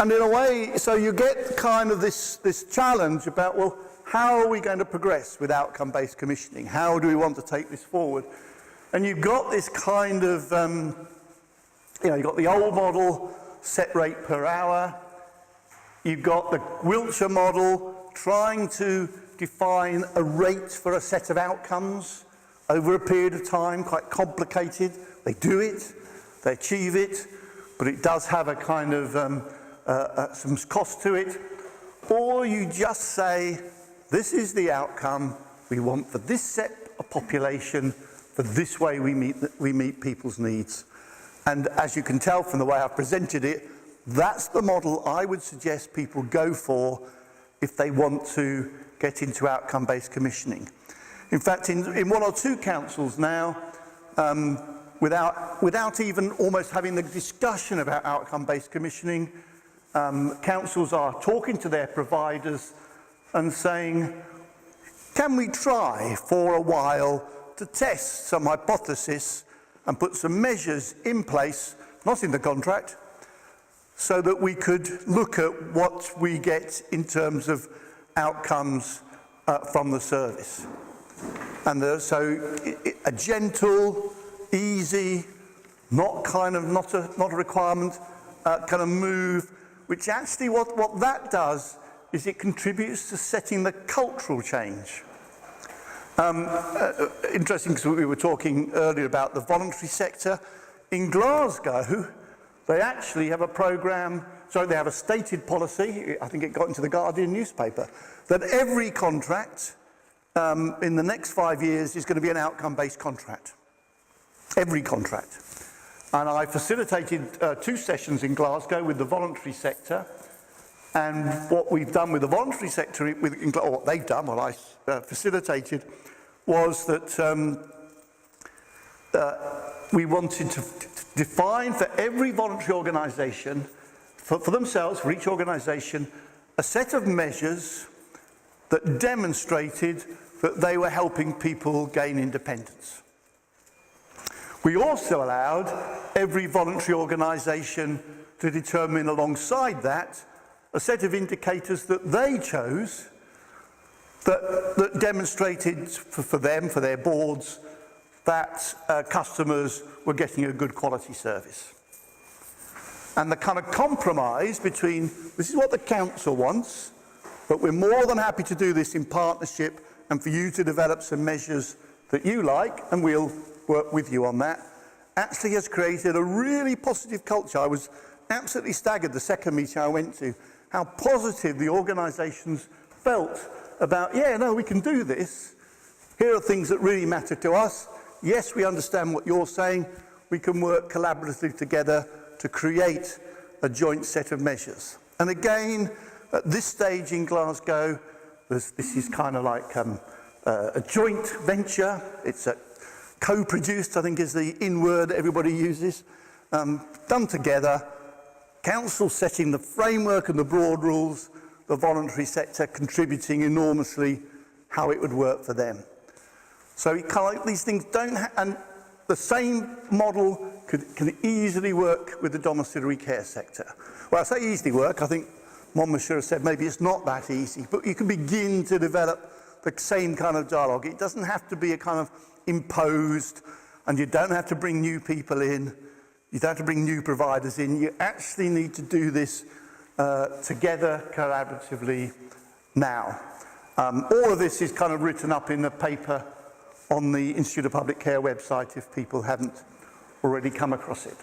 And in a way, so you get kind of this challenge about, well, how are we going to progress with outcome-based commissioning? How do we want to take this forward? And you've got this kind of, you've got the old model, set rate per hour. You've got the Wiltshire model, trying to define a rate for a set of outcomes over a period of time, quite complicated. They do it, they achieve it, but it does have a kind of some cost to it. Or you just say, this is the outcome we want for this set of population, for this way we meet people's needs. And as you can tell from the way I've presented it, that's the model I would suggest people go for if they want to get into outcome-based commissioning. In fact, in one or two councils now, without even almost having the discussion about outcome-based commissioning, councils are talking to their providers and saying, can we try for a while to test some hypothesis and put some measures in place, not in the contract, so that we could look at what we get in terms of outcomes from the service. And so a gentle, easy, not a requirement kind of move, which actually what that does is it contributes to setting the cultural change. Interesting, because we were talking earlier about the voluntary sector. In Glasgow, they actually have a programme, so they have a stated policy, I think it got into the Guardian newspaper, that every contract in the next 5 years is going to be an outcome-based contract. Every contract. And I facilitated 2 sessions in Glasgow with the voluntary sector. And what we've done with the voluntary sector, or what they've done, what I facilitated, was that we wanted to define for every voluntary organisation, for themselves, for each organisation, a set of measures that demonstrated that they were helping people gain independence. We also allowed every voluntary organisation to determine alongside that a set of indicators that they chose that demonstrated for them, for their boards, that customers were getting a good quality service. And the kind of compromise between, this is what the council wants, but we're more than happy to do this in partnership and for you to develop some measures that you like, and we'll work with you on that, actually has created a really positive culture. I was absolutely staggered the second meeting I went to, how positive the organisations felt about, yeah, no, we can do this. Here are things that really matter to us. Yes, we understand what you're saying. We can work collaboratively together to create a joint set of measures. And again, at this stage in Glasgow, this is kind of like a joint venture. It's a co-produced, I think is the in-word everybody uses, done together. Council setting the framework and the broad rules, the voluntary sector contributing enormously how it would work for them. So it kind of like these things don't and the same model can easily work with the domiciliary care sector. Well, I say easily work, I think Monmouthshire said maybe it's not that easy, but you can begin to develop the same kind of dialogue. It doesn't have to be a kind of imposed, and you don't have to bring new people in, you don't have to bring new providers in. You actually need to do this together, collaboratively now. All of this is kind of written up in a paper on the Institute of Public Care website if people haven't already come across it.